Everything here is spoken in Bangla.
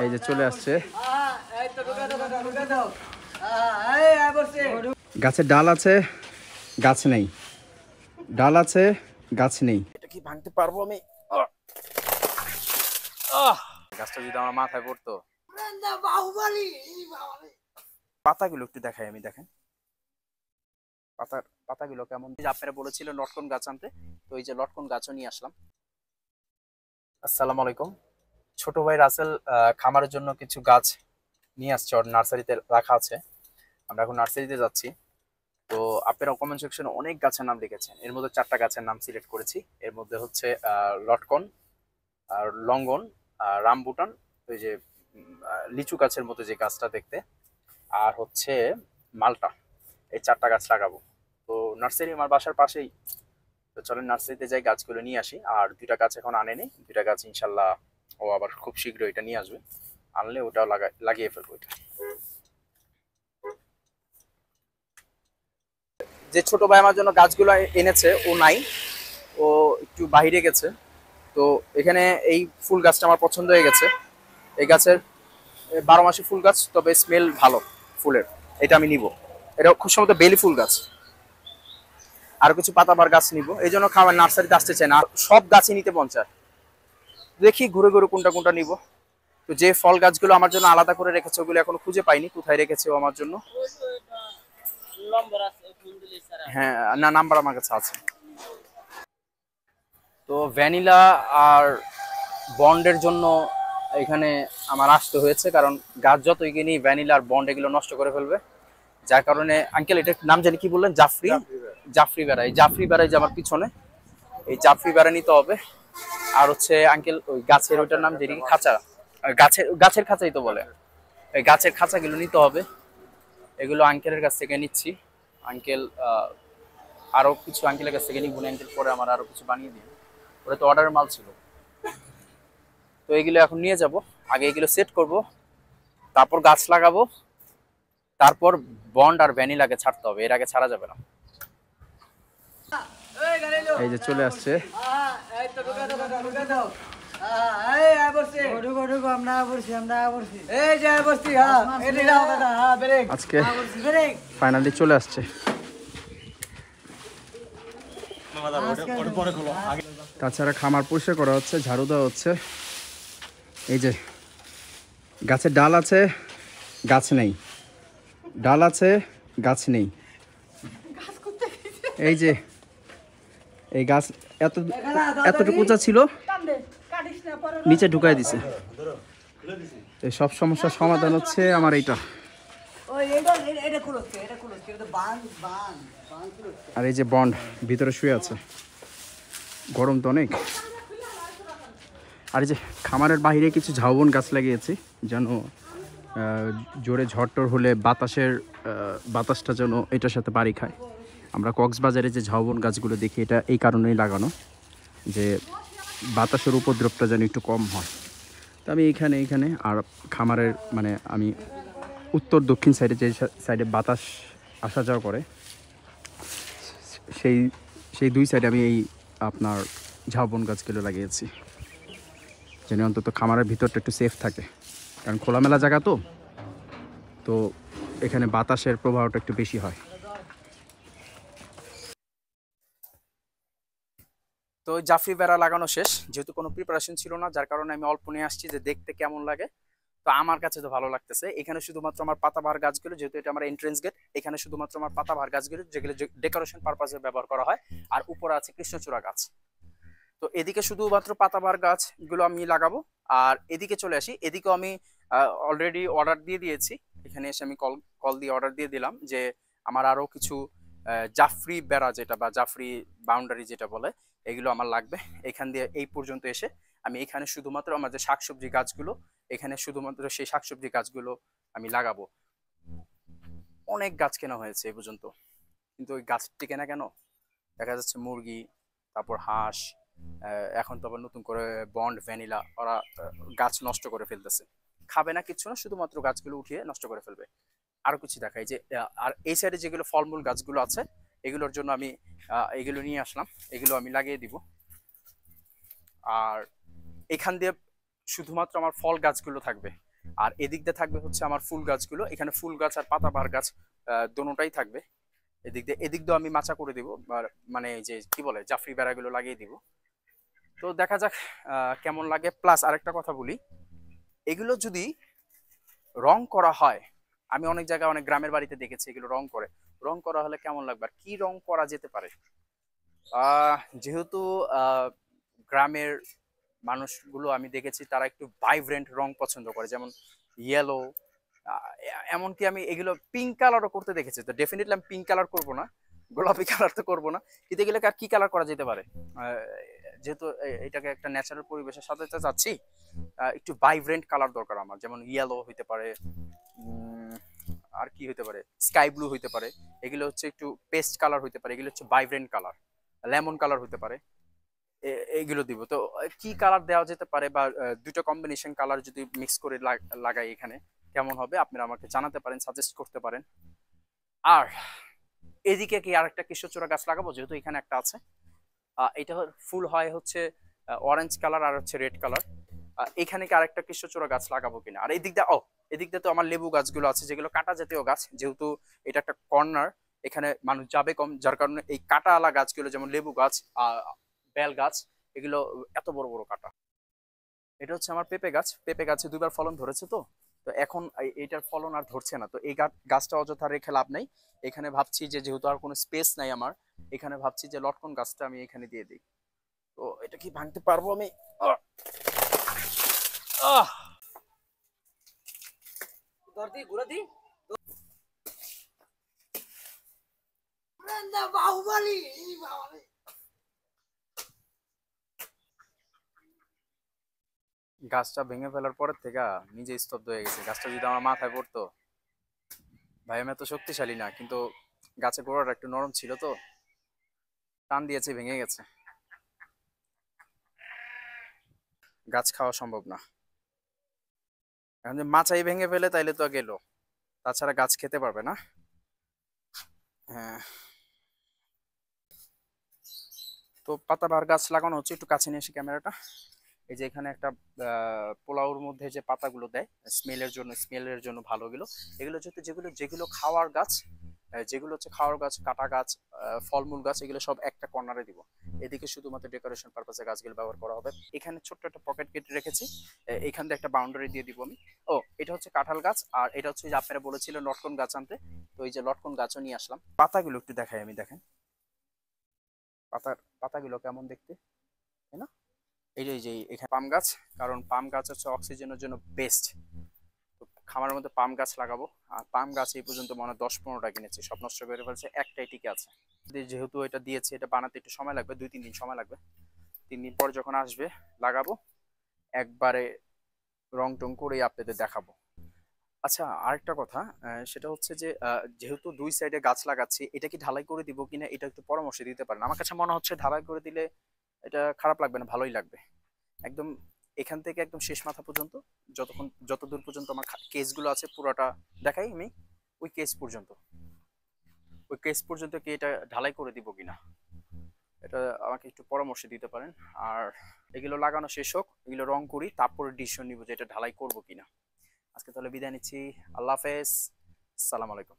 এই যে চলে আসছে। গাছের ডাল আছে, গাছ নেই, ডাল আছে, গাছ নেই। এটা কি ভাঙতে পারবো আমি? গাছটা যদি আমার মাথায় পড়তো। পাতাগুলো একটু দেখাই আমি, দেখেন পাতাগুলো কেমন। আপনারা বলেছিলেন লটকন গাছ আনতে, তো এই যে লটকন গাছও নিয়ে আসলাম। আসসালামু আলাইকুম। ছোট ভাই রাসেল খামারের জন্য কিছু গাছ নিয়ে আসছে, ওর নার্সারিতে রাখা আছে। আমরা এখন নার্সারিতে যাচ্ছি। তো আপনারা কমেন্ট সেকশনে অনেক গাছের নাম লিখেছেন, এর মধ্যে 4টা গাছের নাম সিলেক্ট করেছি। এর মধ্যে হচ্ছে লটকন, আর লঙ্গন, রামবুটান, ওই যে লিচু গাছের মতো যে গাছটা দেখতে, আর হচ্ছে মালটা। এই 4টা গাছ লাগাবো। তো নার্সারি আমার বাসার পাশেই, তো চলেন নার্সারিতে যাই, গাছগুলো নিয়ে আসি। আর 2টা গাছ এখন আনেনি, 2টা গাছ ইনশাল্লাহ ও আবার খুব শীঘ্রই এটা নিয়ে আসবে। আনলে ওটাও লাগিয়ে ফেলবো। এটা যে ছোট ভাই আমার জন্য গাছগুলো এনেছে ও নাই, ও একটু বাইরে গেছে। তো এখানে এই ফুল গাছটা আমার পছন্দ হয়ে গেছে। এই গাছের 12 মাসি ফুল গাছ, তবে স্মেল ভালো ফুলের, এটা আমি নিব। এটা খুব সম্ভবত বেলি ফুল গাছ। আর কিছু পাতাবার গাছ নিব, এই জন্য খাবার নার্সারিতে আসতে চাই না, সব গাছই নিতে মন চায়। দেখি ঘুরে ঘুরে কোনটা কোনটা নিব। তো যে ফল গাছগুলো আমার জন্য আলাদা করে রেখেছে ওগুলো এখনো খুঁজে পাইনি, কোথায় রেখেছে ও আমার জন্য। হ্যাঁ, না, নাম্বার আমার কাছে আছে। তো ভ্যানিলা আর বন্ডের জন্য এখানে আমার আসতে হয়েছে, কারণ গাছ যত এগিয়ে ভ্যানিলা আর বন্ড এগুলো নষ্ট করে ফেলবে। যার কারণে আঙ্কেল এটার নাম জানি কি বললেন? জাফরি বেড়া। এই জাফরি বেড়াই যে আমার পিছনে, এই জাফরি বেড়া নিতে হবে। আর হচ্ছে আঙ্কেল ওই গাছের ওইটার নাম যেটি খাঁচা, গাছের খাঁচাই তো বলে, এই গাছের খাঁচাগুলো নিতে হবে। এগুলো আঙ্কেলের কাছ থেকে নিচ্ছি। আঙ্কেল আরো কিছু আঙ্কেলের কাছ থেকে নিব, আঙ্কেল পরে আমার আরো কিছু বানিয়ে দিন। ওটা তো অর্ডারের মাল ছিল। তো এগুলো এখন নিয়ে যাব, আগে এগুলো সেট করব, তারপর গাছ লাগাবো, তারপর বন্ড আর ভ্যানিলাকে ছাড়তে হবে, এর আগে ছাড়া যাবে না। এই যে চলে আসছে। আজকে ফাইনালি চলে আসছে। তাছাড়া খামার পরিষ্কার করা হচ্ছে, ঝাড়ু দেওয়া হচ্ছে। এই যে গাছের ডাল আছে, গাছ নেই, ডাল আছে, গাছ নেই। এই যে এই গাছ এতটুকু উঁচা ছিল, নিচে ঢুকাই দিছে। এই সব সমস্যার সমাধান হচ্ছে আমার এইটা। আর এই যে বন্ড ভিতরে শুয়ে আছে, গরম তো অনেক। আর এই যে খামারের বাইরে কিছু ঝাউবন গাছ লাগিয়েছি, যেন জোরে ঝড়টর হলে বাতাসটা যেন এটার সাথে বাড়ি খায়। আমরা কক্সবাজারে যে ঝাউবন গাছগুলো দেখি, এটা এই কারণেই লাগানো, যে বাতাসের উপদ্রবটা যেন একটু কম হয়। তো আমি এইখানে আর খামারের মানে আমি উত্তর দক্ষিণ সাইডে, যে সাইডে বাতাস আসা যাওয়া করে, সেই 2 সাইডে আমি এই আপনার ঝাউবন গাছগুলো লাগিয়েছি, যেন অন্তত খামারের ভিতরটা একটু সেফ থাকে। কারণ খোলামেলা জায়গা তো এখানে বাতাসের প্রবাহটা একটু বেশি হয়। তো জাফরি বেড়া লাগানো শেষ, যেহেতু কোনো প্রিপারেশন ছিল না, যার কারণে আমি অল্প নিয়ে আসছি যে দেখতে কেমন লাগে। তো আমার কাছে তো ভালো লাগতেছে। এখানে শুধুমাত্র আমার পাতাবাহার গাছগুলো, যেহেতু এটা আমার এন্ট্রেন্স গেট, এখানে শুধুমাত্র আমার পাতাবাহার গাছগুলো, যেগুলো ডেকোরেশন পারপাসে ব্যবহার করা হয়। আর উপরে আছে কৃষ্ণচূড়া গাছ। তো এদিকে শুধুমাত্র পাতাবাহার গাছগুলো আমি লাগাবো। আর এদিকে চলে আসি, এদিকেও আমি অলরেডি অর্ডার দিয়ে দিয়েছি। এখানে এসে আমি কল দিয়ে অর্ডার দিয়ে দিলাম যে আমার আরো কিছু জাফরি বেড়া, যেটা বা জাফরি বাউন্ডারি যেটা বলে, এগুলো আমার লাগবে। এখান দিয়ে এই পর্যন্ত এসে আমি এখানে শুধুমাত্র আমার যে শাকসবজি গাছগুলো, এখানে শুধুমাত্র সেই শাকসবজি গাছগুলো আমি লাগাবো। অনেক গাছ কেনা হয়েছে এই পর্যন্ত, কিন্তু ওই গাছটি কেনা কেন, দেখা যাচ্ছে মুরগি, তারপর হাঁস, এখন তো আবার নতুন করে বন্ড, ভ্যানিলা, ওরা গাছ নষ্ট করে ফেলতেছে। খাবে না কিচ্ছু না, শুধুমাত্র গাছগুলো উঠিয়ে নষ্ট করে ফেলবে। আরো কিছু দেখাই যে, আর এই সাইডে যেগুলো ফলমূল গাছগুলো আছে, এগুলোর জন্য আমি এগুলো নিয়ে আসলাম, এগুলো আমি লাগিয়ে দিব। আর এখান দিয়ে শুধুমাত্র আমার ফল গাছগুলো থাকবে, আর এদিক দিয়ে থাকবে হচ্ছে আমার ফুল গাছগুলো, এখানে ফুল গাছ আর পাতাবাহার গাছ দোনোটাই থাকবে। এদিক দিয়ে আমি মাচা করে দিব, মানে এই যে কি বলে জাফরি বেড়াগুলো লাগিয়ে দিব। তো দেখা যাক কেমন লাগে। প্লাস আরেকটা কথা বলি, এগুলো যদি রং করা হয়, আমি অনেক জায়গায় অনেক গ্রামের বাড়িতে দেখেছি এগুলো রং করে, রং করা হলে কেমন লাগবে আর কি রং করা যেতে পারে। যেহেতু গ্রামের মানুষগুলো আমি দেখেছি তারা একটু ভাইব্রেন্ট রং পছন্দ করে, যেমন ইয়েলো, এমনকি আমি এগুলো পিঙ্ক কালারও করতে দেখেছি। তো ডেফিনেটলি আমি পিঙ্ক কালার করবো না, গোলাপি কালার তো করবো না, কিন্তু এগুলোকে আর কি কালার করা যেতে পারে। যেহেতু এটাকে একটা ন্যাচারাল পরিবেশের সাথে যাচ্ছি, একটু ভাইব্রেন্ট কালার দরকার আমার, যেমন ইয়েলো হইতে পারে, আর কি হইতে পারে, স্কাই ব্লু হইতে পারে, এগুলো হচ্ছে একটু পেস্ট কালার হইতে পারে, এগুলো হচ্ছে ভাইব্রেন্ট কালার, লেমন কালার হইতে পারে, এইগুলো দিব। তো কি কালার দেওয়া যেতে পারে, বা দুটো কম্বিনেশন কালার যদি মিক্স করে লাগাই এখানে কেমন হবে, আপনারা আমাকে জানাতে পারেন, সাজেস্ট করতে পারেন। আর এদিকে কি আরেকটা কৃষ্ণচূড়া গাছ লাগাবো, যেহেতু এখানে একটা আছে। এটা ফুল হয় হচ্ছে অরেঞ্জ কালার আর হচ্ছে রেড কালার। এখানে কি আরেকটা কৃষ্ণচূড়া গাছ লাগাবো কিনা। আর এদিক দিয়ে তো আমার লেবু গাছগুলো আছে, যেগুলো কাটা জাতীয় গাছ, যেহেতু এটা একটা কর্নার, এখানে মানুষ যাবে কম, যার কারণে এই কাটাওয়ালা গাছগুলো যেমন লেবু গাছ, বেল গাছ, এগুলো এত বড় বড় কাটা। এটা হচ্ছে আমার পেঁপে গাছ, পেঁপে গাছে দুবার ফলন ধরেছে। তো তো এখন এইটার ফলন আর ধরছে না, তো এই গাছটা অযথা রেখে লাভ নাই। এখানে ভাবছি যে যেহেতু আর কোনো স্পেস নাই আমার, এখানে ভাবছি যে লটকন গাছটা আমি এখানে দিয়ে দিই। তো এটা কি ভাঙতে পারবো আমি? আহ! আহ! গাছটা ভেঙে ফেলার পরের থেকে নিজে স্তব্ধ হয়ে গেছে। গাছটা যদি আমার মাথায় পড়তো, ভাই আমি এত শক্তিশালী না, কিন্তু গাছের গোড়াটা একটু নরম ছিল তো, টান দিয়েছে ভেঙে গেছে। গাছ খাওয়া সম্ভব না। এখন যে মাচাই ভেঙে ফেলে তাইলে তো গেল, তাছাড়া গাছ খেতে পারবে না। হ্যাঁ, তো পাতাবাহার গাছ লাগানো হচ্ছে। একটু কাছে নিয়ে এসে ক্যামেরাটা, এই যে এখানে একটা পোলাওর মধ্যে যে পাতাগুলো দেয় স্মেলের জন্য ভালো, এগুলো এগুলো যেগুলো যেগুলো খাওয়ার গাছ, যেগুলো হচ্ছে খাওয়ার গাছ, কাটা গাছ, ফলমূল গাছ, এগুলো সব একটা কর্নারে দিব। এদিকে শুধুমাত্র ডেকোরেশন পারপাসে গাছগুলো ব্যবহার করা হবে। এখানে ছোট্ট একটা পকেট কেটে রেখেছি, এখান থেকে একটা বাউন্ডারি দিয়ে দিব আমি। ও, এটা হচ্ছে কাঁঠাল গাছ, আর এটা হচ্ছে যে আপনারা বলেছিলেন লটকন গাছ আনতে, তো এই যে লটকন গাছও নিয়ে আসলাম। পাতাগুলো একটু দেখাই আমি, দেখেন পাতাগুলো কেমন দেখতে, তাই না? এই যে এখানে পাম গাছ, কারণ পাম গাছ হচ্ছে অক্সিজেনের জন্য বেস্ট। তো খামারের মধ্যে পাম গাছ লাগাবো। আর পাম গাছ এই পর্যন্ত মনে হয় 10-15টা কিনেছি, সব নষ্ট করে ফেলছে, একটাই টিকে আছে। যেহেতু এটা দিয়েছে, এটা বানাতে একটু সময় লাগবে, 2-3 দিন সময় লাগবে। 3 দিন পর যখন আসবে লাগাবো, একবারে রং টং করে আপনাদের দেখাবো। আচ্ছা, আরেকটা কথা, সেটা হচ্ছে যে যেহেতু দুই সাইডে গাছ লাগাচ্ছি, এটা কি ঢালাই করে দিব কিনা এটা একটু পরামর্শ দিতে পারেন। আমার কাছে মনে হচ্ছে ঢালাই করে দিলে এটা খারাপ লাগবে না, ভালোই লাগবে। একদম এখান থেকে একদম শেষ মাথা পর্যন্ত, যতদূর পর্যন্ত আমার কেসগুলো আছে পুরোটা দেখাই আমি, ওই কেস পর্যন্ত, ওই কেস পর্যন্ত কি এটা ঢালাই করে দিব কিনা, এটা আমাকে একটু পরামর্শ দিতে পারেন। আর এগুলো লাগানো শেষ হোক, এগুলো রং করি, তারপরে ডিসিশন নিব যে এটা ঢালাই করব কিনা। আজকে তাহলে বিদায় নিচ্ছি, আল্লাহ হাফেজ, সালাম আলাইকুম।